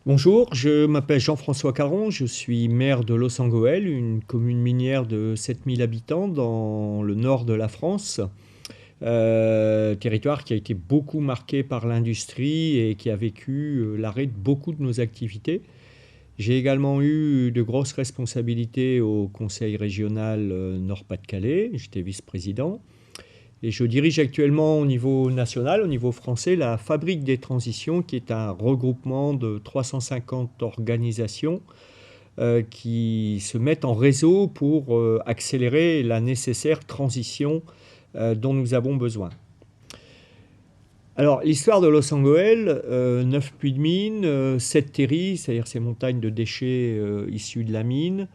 Bonjour, je m'appelle Jean-François Caron, je suis maire de Los-Angeles, une commune minière de 7000 habitants dans le nord de la France, territoire qui a été beaucoup marqué par l'industrie et qui a vécu l'arrêt de beaucoup de nos activités. J'ai également eu de grosses responsabilités au conseil régional Nord-Pas-de-Calais, j'étais vice-président. Et je dirige actuellement au niveau national, au niveau français, la Fabrique des Transitions, qui est un regroupement de 350 organisations qui se mettent en réseau pour accélérer la nécessaire transition dont nous avons besoin. Alors, l'histoire de Los Angeles, 9 puits de mine, 7 terris, c'est-à-dire ces montagnes de déchets issus de la mine,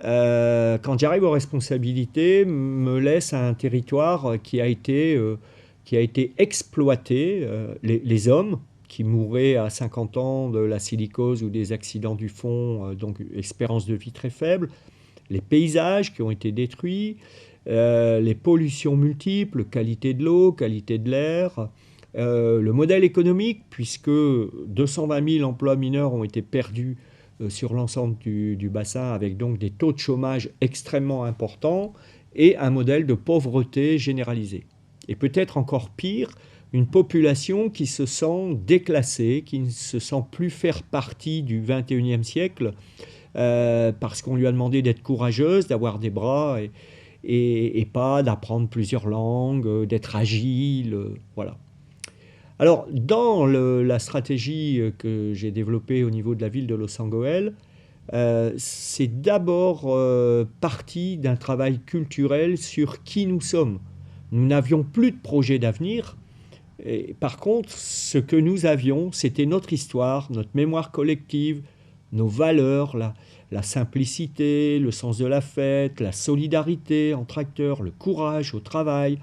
quand j'arrive aux responsabilités, me laisse un territoire qui a été exploité. Les hommes qui mouraient à 50 ans de la silicose ou des accidents du fond, donc espérance de vie très faible, les paysages qui ont été détruits, les pollutions multiples, qualité de l'eau, qualité de l'air, le modèle économique, puisque 220 000 emplois mineurs ont été perdus sur l'ensemble du bassin, avec donc des taux de chômage extrêmement importants et un modèle de pauvreté généralisée. Et peut-être encore pire, une population qui se sent déclassée, qui ne se sent plus faire partie du 21e siècle, parce qu'on lui a demandé d'être courageuse, d'avoir des bras et pas d'apprendre plusieurs langues, d'être agile, voilà. Alors, dans la stratégie que j'ai développée au niveau de la ville de Los Angeles, c'est d'abord parti d'un travail culturel sur qui nous sommes. Nous n'avions plus de projet d'avenir. Et par contre, ce que nous avions, c'était notre histoire, notre mémoire collective, nos valeurs, la simplicité, le sens de la fête, la solidarité entre acteurs, le courage au travail.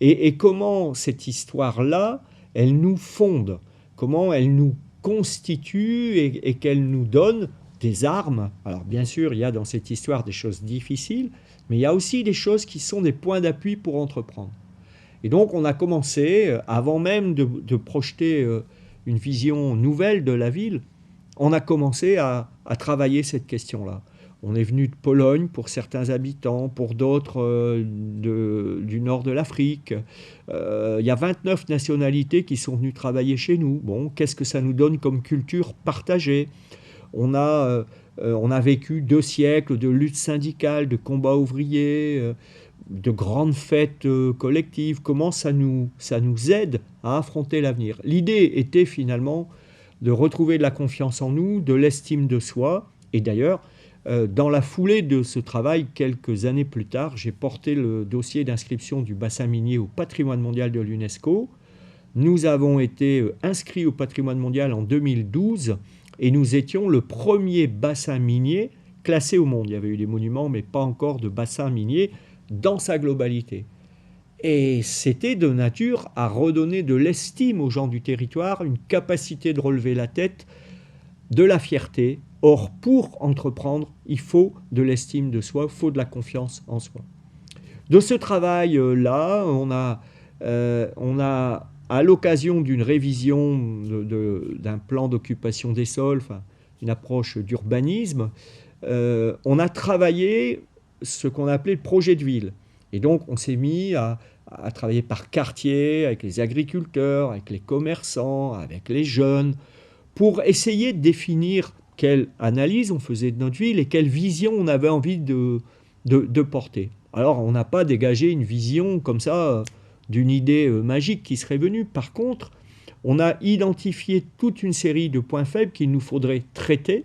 Et comment cette histoire-là, elle nous fonde, comment elle nous constitue et qu'elle nous donne des armes. Alors bien sûr, il y a dans cette histoire des choses difficiles, mais il y a aussi des choses qui sont des points d'appui pour entreprendre. Et donc on a commencé, avant même de projeter une vision nouvelle de la ville, on a commencé à travailler cette question-là. On est venu de Pologne pour certains habitants, pour d'autres du nord de l'Afrique. Il y a 29 nationalités qui sont venues travailler chez nous. Bon, qu'est-ce que ça nous donne comme culture partagée? On a vécu 2 siècles de lutte syndicale, de combats ouvriers, de grandes fêtes collectives. Comment ça nous aide à affronter l'avenir? L'idée était finalement de retrouver de la confiance en nous, de l'estime de soi. Et d'ailleurs, dans la foulée de ce travail, quelques années plus tard, j'ai porté le dossier d'inscription du bassin minier au patrimoine mondial de l'UNESCO. Nous avons été inscrits au patrimoine mondial en 2012 et nous étions le premier bassin minier classé au monde. Il y avait eu des monuments, mais pas encore de bassin minier dans sa globalité. Et c'était de nature à redonner de l'estime aux gens du territoire, une capacité de relever la tête, de la fierté. Or, pour entreprendre, il faut de l'estime de soi, il faut de la confiance en soi. De ce travail-là, on a, à l'occasion d'une révision d'un plan d'occupation des sols, enfin, une approche d'urbanisme, on a travaillé ce qu'on a appelé le projet de ville. Et donc, on s'est mis à travailler par quartier, avec les agriculteurs, avec les commerçants, avec les jeunes, pour essayer de définir quelle analyse on faisait de notre ville et quelle vision on avait envie de porter. Alors, on n'a pas dégagé une vision comme ça d'une idée magique qui serait venue. Par contre, on a identifié toute une série de points faibles qu'il nous faudrait traiter.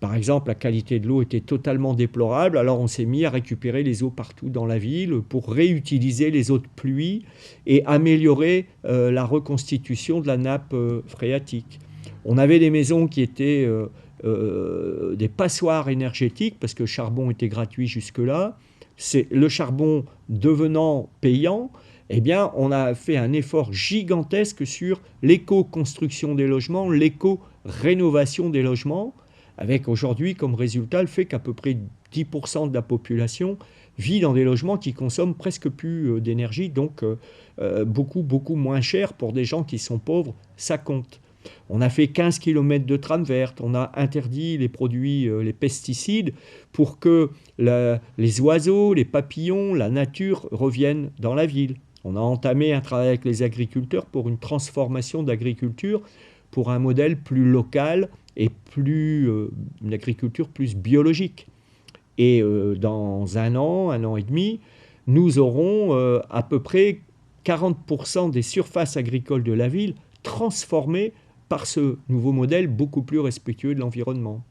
Par exemple, la qualité de l'eau était totalement déplorable, alors on s'est mis à récupérer les eaux partout dans la ville pour réutiliser les eaux de pluie et améliorer la reconstitution de la nappe phréatique. On avait des maisons qui étaient des passoires énergétiques parce que le charbon était gratuit jusque-là. C'est le charbon devenant payant, eh bien, on a fait un effort gigantesque sur l'éco-construction des logements, l'éco-rénovation des logements, avec aujourd'hui comme résultat le fait qu'à peu près 10% de la population vit dans des logements qui consomment presque plus d'énergie, donc beaucoup, beaucoup moins cher pour des gens qui sont pauvres, ça compte. On a fait 15 km de trame verte, on a interdit les produits, les pesticides, pour que les oiseaux, les papillons, la nature reviennent dans la ville. On a entamé un travail avec les agriculteurs pour une transformation d'agriculture pour un modèle plus local et une agriculture plus biologique. Et dans un an et demi, nous aurons à peu près 40% des surfaces agricoles de la ville transformées par ce nouveau modèle beaucoup plus respectueux de l'environnement.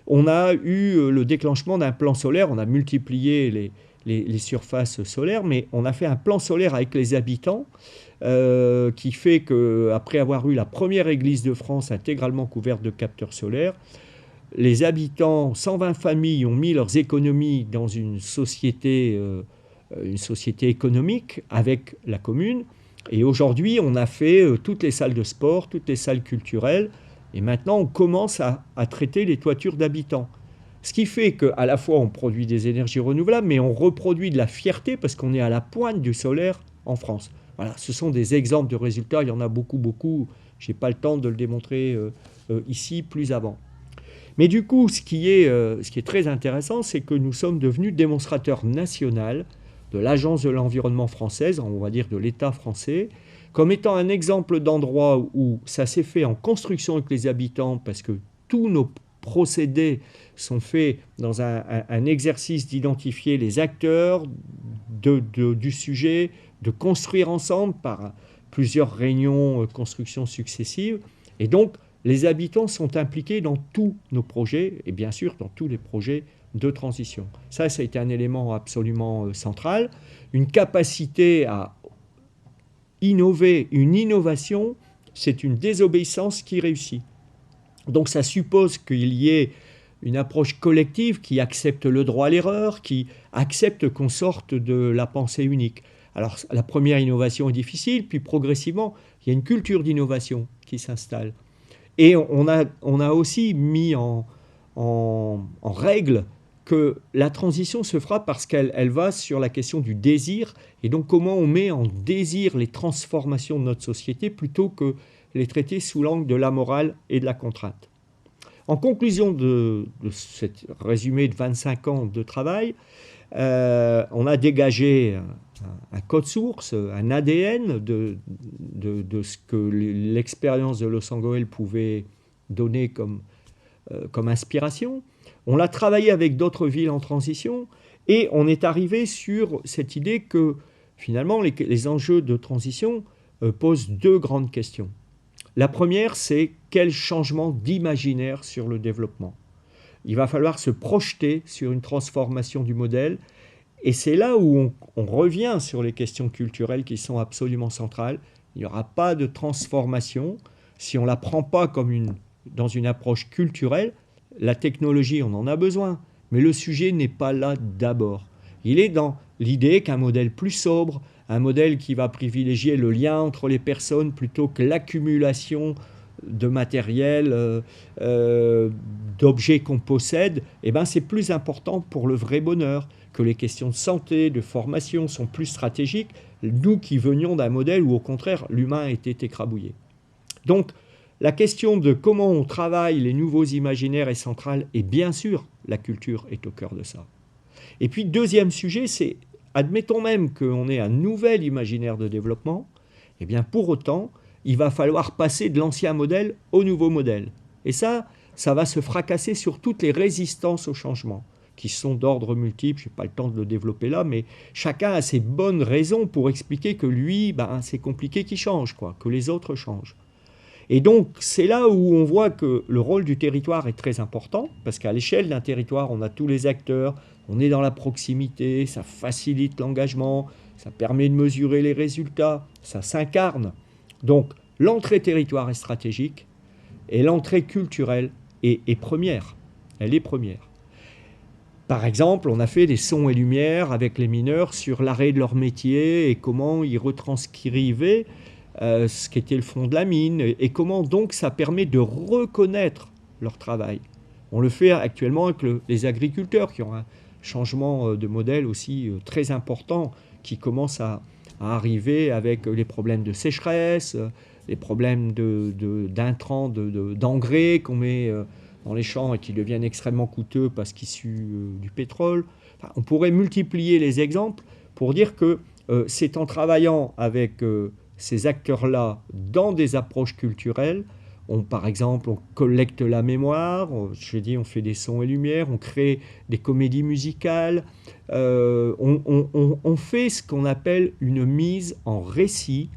On a eu le déclenchement d'un plan solaire, on a multiplié les surfaces solaires, mais on a fait un plan solaire avec les habitants qui fait qu'après avoir eu la première église de France intégralement couverte de capteurs solaires, les habitants, 120 familles, ont mis leurs économies dans une société économique avec la commune. Et aujourd'hui, on a fait toutes les salles de sport, toutes les salles culturelles. Et maintenant, on commence à traiter les toitures d'habitants. Ce qui fait qu'à la fois, on produit des énergies renouvelables, mais on reproduit de la fierté parce qu'on est à la pointe du solaire en France. Voilà, ce sont des exemples de résultats. Il y en a beaucoup, beaucoup. Je n'ai pas le temps de le démontrer ici plus avant. Mais du coup, ce qui est très intéressant, c'est que nous sommes devenus démonstrateurs national de l'Agence de l'environnement française, on va dire de l'État français, comme étant un exemple d'endroit où ça s'est fait en construction avec les habitants, parce que tous nos procédés sont faits dans un exercice d'identifier les acteurs du sujet, de construire ensemble par plusieurs réunions, constructions successives. Et donc, les habitants sont impliqués dans tous nos projets, et bien sûr dans tous les projets de transition. Ça a été un élément absolument central. Une capacité à innover, une innovation, c'est une désobéissance qui réussit. Donc ça suppose qu'il y ait une approche collective qui accepte le droit à l'erreur, qui accepte qu'on sorte de la pensée unique. Alors la première innovation est difficile, puis progressivement, il y a une culture d'innovation qui s'installe. Et on a aussi mis en règle que la transition se fera parce qu'elle va sur la question du désir, et donc comment on met en désir les transformations de notre société plutôt que les traiter sous l'angle de la morale et de la contrainte. En conclusion de ce résumé de 25 ans de travail, on a dégagé un code source, un ADN de ce que l'expérience de Los Angeles pouvait donner comme inspiration. On l'a travaillé avec d'autres villes en transition et on est arrivé sur cette idée que finalement les enjeux de transition posent deux grandes questions. La première, c'est quel changement d'imaginaire sur le développement. Il va falloir se projeter sur une transformation du modèle. Et c'est là où on revient sur les questions culturelles qui sont absolument centrales. Il n'y aura pas de transformation si on ne la prend pas dans une approche culturelle. La technologie, on en a besoin, mais le sujet n'est pas là d'abord. Il est dans l'idée qu'un modèle plus sobre, un modèle qui va privilégier le lien entre les personnes plutôt que l'accumulation de matériel, d'objets qu'on possède, c'est plus important pour le vrai bonheur, que les questions de santé, de formation sont plus stratégiques, nous qui venions d'un modèle où au contraire l'humain était écrabouillé. Donc la question de comment on travaille les nouveaux imaginaires est centrale, et bien sûr la culture est au cœur de ça. Et puis deuxième sujet, c'est admettons même qu'on ait un nouvel imaginaire de développement, pour autant il va falloir passer de l'ancien modèle au nouveau modèle. Et ça va se fracasser sur toutes les résistances au changement, qui sont d'ordre multiple, je n'ai pas le temps de le développer là, mais chacun a ses bonnes raisons pour expliquer que lui, c'est compliqué qu'il change, que les autres changent. Et donc, c'est là où on voit que le rôle du territoire est très important, parce qu'à l'échelle d'un territoire, on a tous les acteurs, on est dans la proximité, ça facilite l'engagement, ça permet de mesurer les résultats, ça s'incarne. Donc, l'entrée territoire est stratégique, et l'entrée culturelle est première. Elle est première. Par exemple, on a fait des sons et lumières avec les mineurs sur l'arrêt de leur métier et comment ils retranscrivaient ce qu'était le fond de la mine et comment donc ça permet de reconnaître leur travail. On le fait actuellement avec les agriculteurs qui ont un changement de modèle aussi très important qui commence à arriver avec les problèmes de sécheresse, les problèmes d'intrants, d'engrais qu'on met dans les champs et qui deviennent extrêmement coûteux parce qu'issus du pétrole. Enfin, on pourrait multiplier les exemples pour dire que c'est en travaillant avec ces acteurs-là dans des approches culturelles. Par exemple, on collecte la mémoire, je dis, on fait des sons et lumières, on crée des comédies musicales, on fait ce qu'on appelle une mise en récit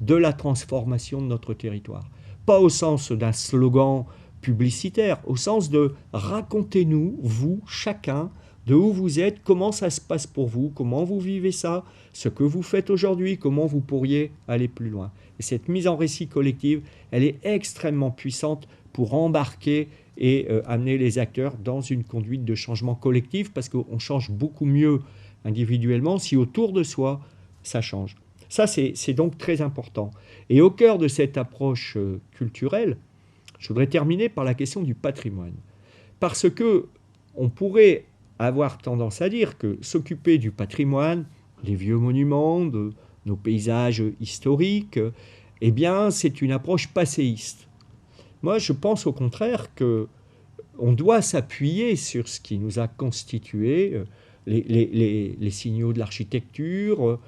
de la transformation de notre territoire. Pas au sens d'un slogan publicitaire, au sens de racontez-nous, vous, chacun, de où vous êtes, comment ça se passe pour vous, comment vous vivez ça, ce que vous faites aujourd'hui, comment vous pourriez aller plus loin. Et cette mise en récit collective, elle est extrêmement puissante pour embarquer et amener les acteurs dans une conduite de changement collectif, parce qu'on change beaucoup mieux individuellement si autour de soi, ça change. Ça, c'est donc très important. Et au cœur de cette approche culturelle, je voudrais terminer par la question du patrimoine. Parce que on pourrait avoir tendance à dire que s'occuper du patrimoine, des vieux monuments, de nos paysages historiques, eh bien, c'est une approche passéiste. Moi, je pense au contraire qu'on doit s'appuyer sur ce qui nous a constitué, les signaux de l'architecture,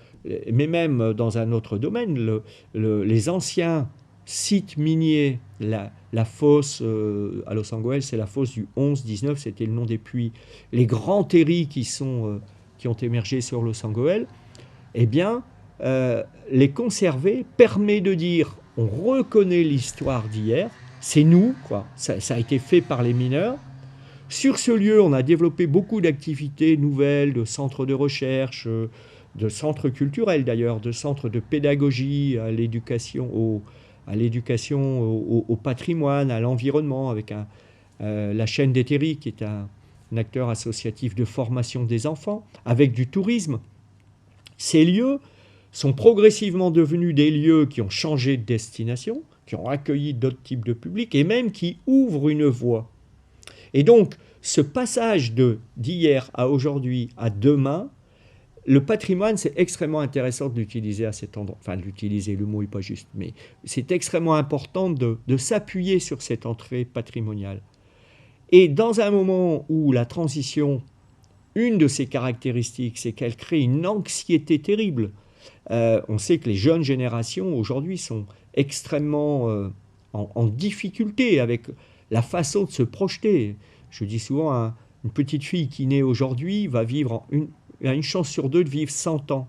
mais même dans un autre domaine, les anciens sites miniers, la fosse à Los Angeles, c'est la fosse du 11-19, c'était le nom des puits, les grands terris qui ont émergé sur Los Angeles, eh bien, les conserver permet de dire on reconnaît l'histoire d'hier, c'est nous, quoi. Ça a été fait par les mineurs. Sur ce lieu, on a développé beaucoup d'activités nouvelles, de centres de recherche, de centres culturels d'ailleurs, de centres de pédagogie à l'éducation, au patrimoine, à l'environnement, avec la chaîne des terris, qui est un acteur associatif de formation des enfants, avec du tourisme. Ces lieux sont progressivement devenus des lieux qui ont changé de destination, qui ont accueilli d'autres types de publics et même qui ouvrent une voie. Et donc, ce passage d'hier à aujourd'hui à demain, le patrimoine, c'est extrêmement intéressant de l'utiliser à cet endroit. Enfin, de l'utiliser, le mot n'est pas juste, mais c'est extrêmement important de s'appuyer sur cette entrée patrimoniale. Et dans un moment où la transition, une de ses caractéristiques, c'est qu'elle crée une anxiété terrible. On sait que les jeunes générations aujourd'hui sont extrêmement en difficulté avec la façon de se projeter. Je dis souvent, une petite fille qui naît aujourd'hui va vivre a une chance sur deux de vivre 100 ans.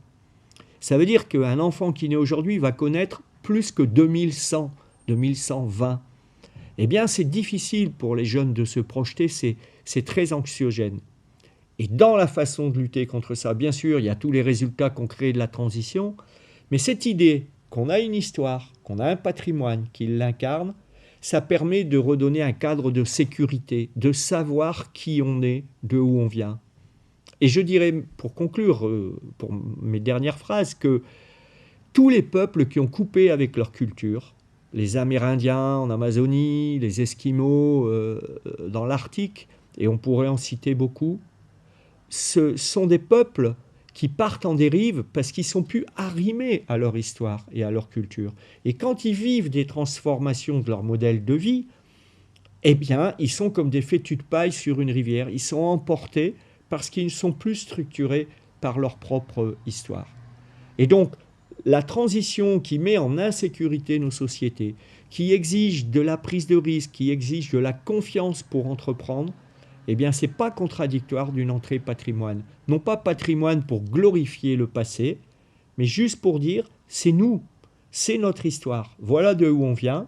Ça veut dire qu'un enfant qui naît aujourd'hui va connaître plus que 2100, 2120. Eh bien, c'est difficile pour les jeunes de se projeter, c'est très anxiogène. Et dans la façon de lutter contre ça, bien sûr, il y a tous les résultats qu'on crée de la transition, mais cette idée qu'on a une histoire, qu'on a un patrimoine qui l'incarne, ça permet de redonner un cadre de sécurité, de savoir qui on est, de où on vient. Et je dirais, pour conclure, pour mes dernières phrases, que tous les peuples qui ont coupé avec leur culture, les Amérindiens en Amazonie, les Esquimaux dans l'Arctique, et on pourrait en citer beaucoup, ce sont des peuples qui partent en dérive parce qu'ils sont plus arrimés à leur histoire et à leur culture. Et quand ils vivent des transformations de leur modèle de vie, eh bien, ils sont comme des fétus de paille sur une rivière. Ils sont emportés parce qu'ils ne sont plus structurés par leur propre histoire. Et donc, la transition qui met en insécurité nos sociétés, qui exige de la prise de risque, qui exige de la confiance pour entreprendre, eh bien, ce n'est pas contradictoire d'une entrée patrimoine. Non pas patrimoine pour glorifier le passé, mais juste pour dire, c'est nous, c'est notre histoire. Voilà de où on vient.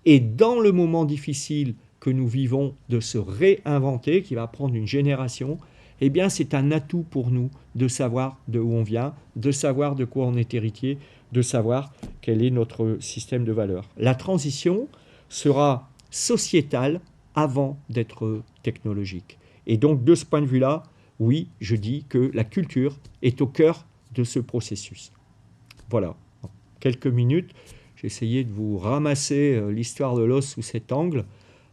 Et dans le moment difficile que nous vivons de se réinventer, qui va prendre une génération, eh bien, c'est un atout pour nous de savoir de où on vient, de savoir de quoi on est héritier, de savoir quel est notre système de valeurs. La transition sera sociétale avant d'être technologique. Et donc, de ce point de vue-là, oui, je dis que la culture est au cœur de ce processus. Voilà, en quelques minutes, j'ai essayé de vous ramasser l'histoire de l'os sous cet angle,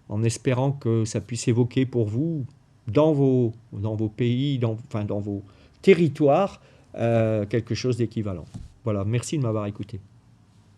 en espérant que ça puisse évoquer pour vous, dans vos pays, dans vos territoires, quelque chose d'équivalent. Voilà, merci de m'avoir écouté.